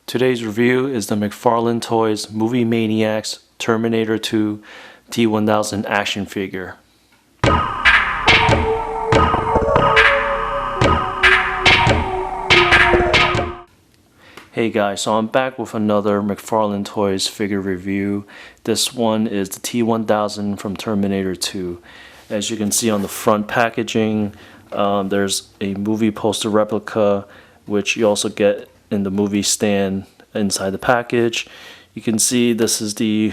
Today's review is the McFarlane Toys Movie Maniacs Terminator 2 T-1000 action figure. Hey guys, so I'm back with another McFarlane Toys figure review. This one is the T-1000 from Terminator 2. As you can see on the front packaging, there's a movie poster replica, which you also get in the movie stand inside the package. You can see this is the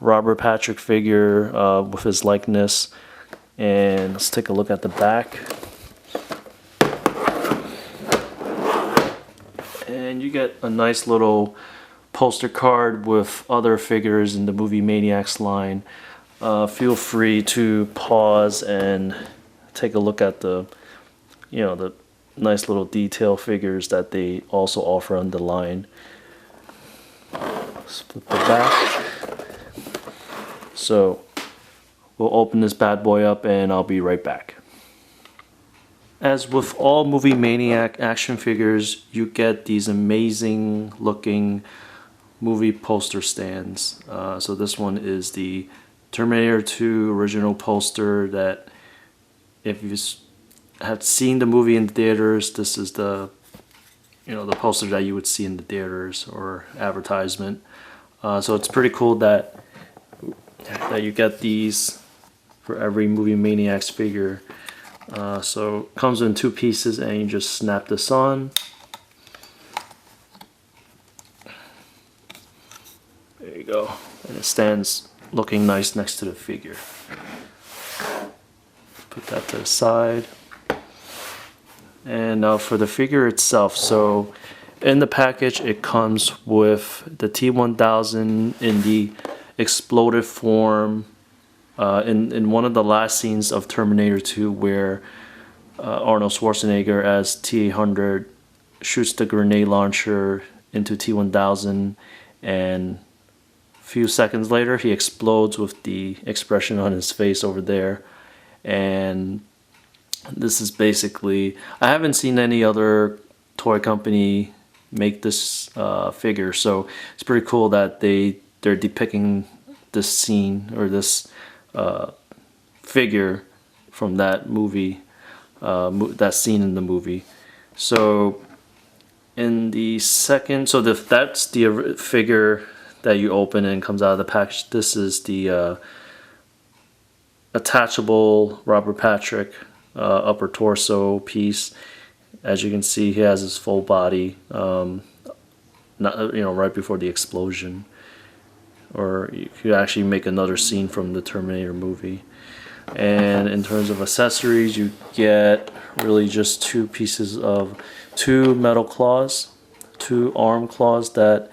Robert Patrick figure with his likeness. And let's take a look at the back. And you get a nice little poster card with other figures in the movie Maniacs line. Feel free to pause and take a look at the nice little detail figures that they also offer on the line. Let's flip the back. So we'll open this bad boy up and I'll be right back. As with all movie Maniac action figures, you get these amazing looking movie poster stands. So this one is the Terminator 2 original poster that, if you have seen the movie in the theaters, this is the the poster that you would see in the theaters or advertisement. So it's pretty cool that you get these for every movie Maniacs figure. So it comes in two pieces and you just snap this on. There you go. And it stands looking nice next to the figure. Put that to the side. And now for the figure itself. So in the package it comes with the T-1000 in the exploded form. In one of the last scenes of Terminator 2, where Arnold Schwarzenegger as T-800 shoots the grenade launcher into T-1000, and a few seconds later he explodes with the expression on his face over there. And this is basically, I haven't seen any other toy company make this figure, so it's pretty cool that they're depicting this scene or this figure from that movie, that scene in the movie. So in the second, so that's the figure that you open and comes out of the package. This is the attachable Robert Patrick upper torso piece. As you can see, he has his full body, right before the explosion. Or you could actually make another scene from the Terminator movie. And in terms of accessories, you get really just two metal claws, two arm claws that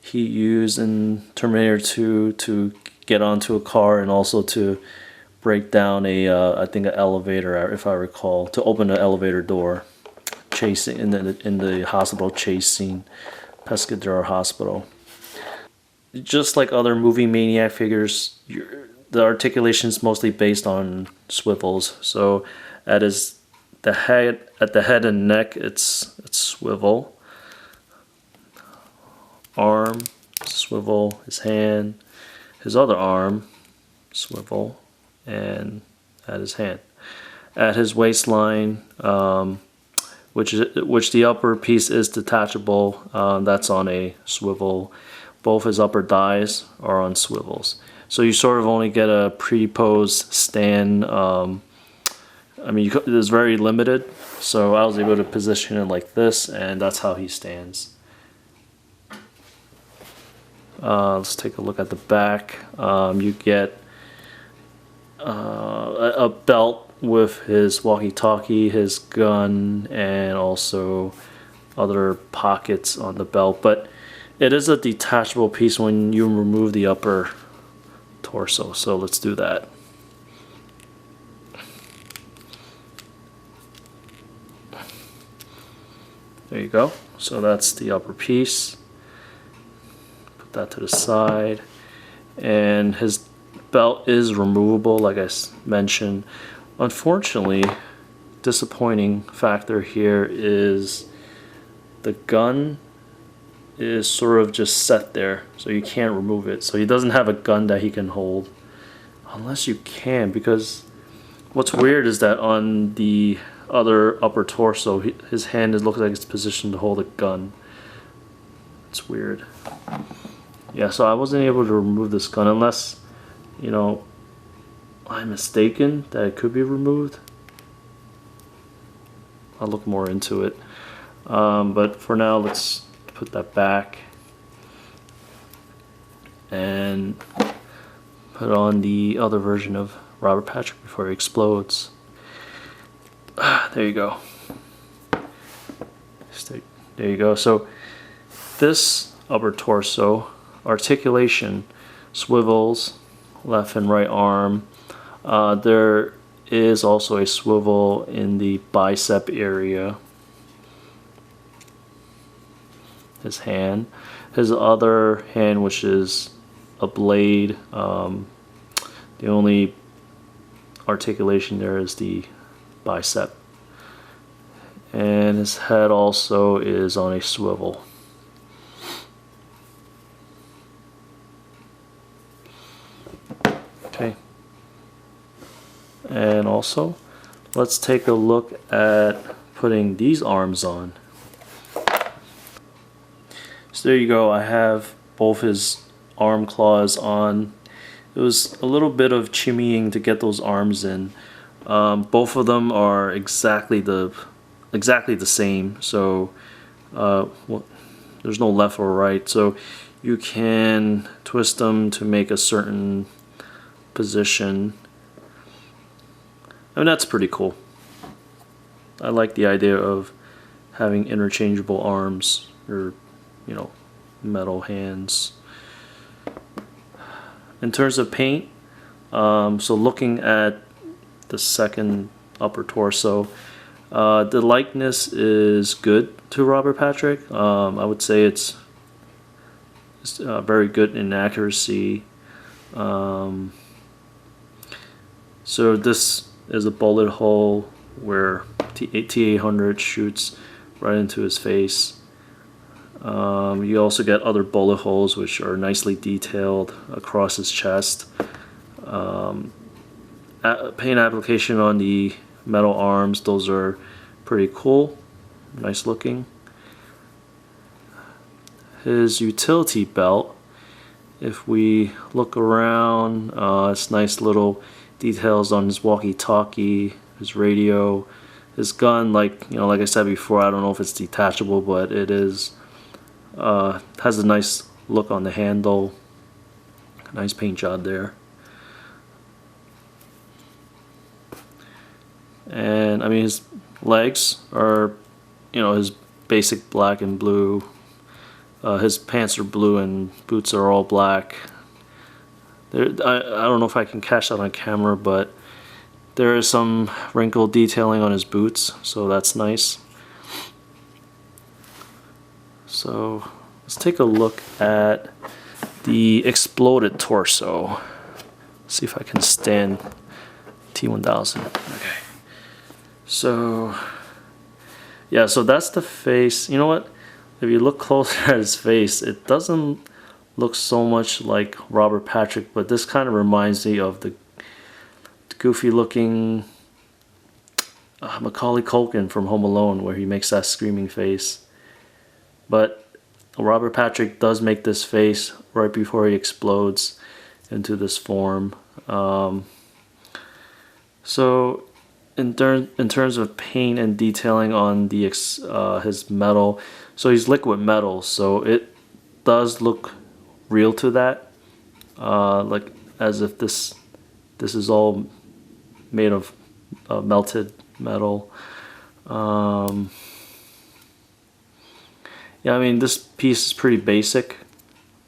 he used in Terminator 2 to get onto a car, and also to break down I think an elevator, if I recall, to open an elevator door, chasing in the hospital chase scene, Pescadero Hospital. Just like other movie Maniac figures, the articulation is mostly based on swivels. So at the head and neck, it's swivel. Arm, swivel. His hand, his other arm, swivel, and at his hand. At his waistline, which the upper piece is detachable, that's on a swivel. Both his upper thighs are on swivels. So you sort of only get a pre-posed stand. It's very limited. So I was able to position it like this, and that's how he stands. Let's take a look at the back. You get a belt with his walkie-talkie, his gun, and also other pockets on the belt. But it is a detachable piece when you remove the upper torso, so let's do that. There you go. So that's the upper piece. Put that to the side. And his belt is removable, like I mentioned. Unfortunately, disappointing factor here is the gun is sort of just set there, so you can't remove it. So he doesn't have a gun that he can hold, unless you can, because what's weird is that on the other upper torso, his hand looks like it's positioned to hold a gun. It's weird. Yeah, so I wasn't able to remove this gun unless, you know, I'm mistaken that it could be removed. I'll look more into it. But for now, let's put that back and put on the other version of Robert Patrick before he explodes. There you go. There you go. So this upper torso, articulation, swivels, left and right arm. There is also a swivel in the bicep area. His hand. His other hand, which is a blade, the only articulation there is the bicep. And his head also is on a swivel. Okay. And also, let's take a look at putting these arms on. So there you go, I have both his arm claws on. It was a little bit of chimmying to get those arms in. Both of them are exactly the same, so well, there's no left or right, so you can twist them to make a certain position. I mean, that's pretty cool. I like the idea of having interchangeable arms, or, you know, metal hands. In terms of paint, so looking at the second upper torso, the likeness is good to Robert Patrick. I would say it's very good in accuracy. So this is a bullet hole where T-800 shoots right into his face. You also get other bullet holes which are nicely detailed across his chest. Paint application on the metal arms, those are pretty cool, nice looking. His utility belt, if we look around, it's nice little details on his walkie-talkie, his radio, his gun. Like I said before, I don't know if it's detachable, but it is. Has a nice look on the handle. Nice paint job there. And I mean, his legs are, his basic black and blue. His pants are blue and boots are all black. I don't know if I can catch that on camera, but there is some wrinkle detailing on his boots, so that's nice. So let's take a look at the exploded torso. See if I can stand T-1000. Okay. So yeah, so that's the face. You know what? If you look closer at his face, it doesn't look so much like Robert Patrick, but this kind of reminds me of the goofy looking Macaulay Culkin from Home Alone, where he makes that screaming face. But Robert Patrick does make this face right before he explodes into this form. So in terms of paint and detailing on the his metal, so he's liquid metal, so it does look real to that, like as if this is all made of melted metal. Yeah, I mean, this piece is pretty basic,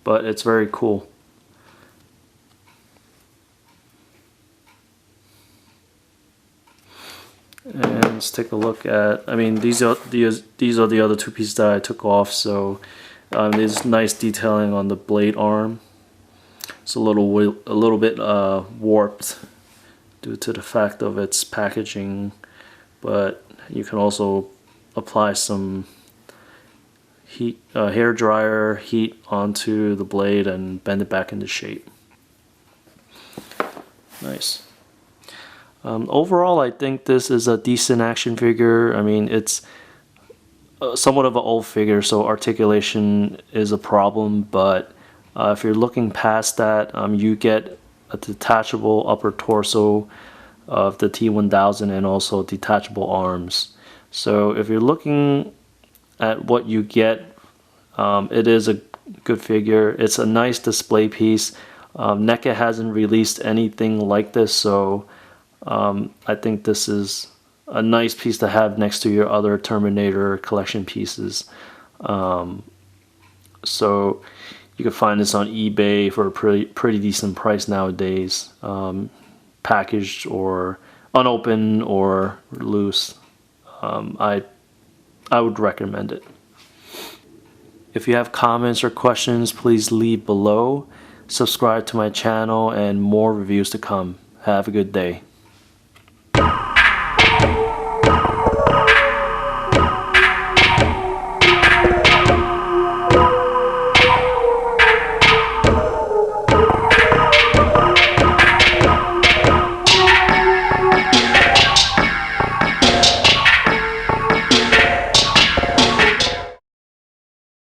but it's very cool. And let's take a look at, I mean, these are the other two pieces that I took off. So there's nice detailing on the blade arm. It's a little bit warped due to the fact of its packaging, but you can also apply some hair dryer, heat onto the blade, and bend it back into shape. Nice. Overall, I think this is a decent action figure. I mean, it's somewhat of an old figure, so articulation is a problem, but if you're looking past that, you get a detachable upper torso of the T-1000 and also detachable arms. So if you're looking at what you get, it is a good figure. It's a nice display piece. NECA hasn't released anything like this, so I think this is a nice piece to have next to your other Terminator collection pieces. So you can find this on eBay for a pretty decent price nowadays, packaged or unopened or loose. I would recommend it. If you have comments or questions, please leave below. Subscribe to my channel and more reviews to come. Have a good day.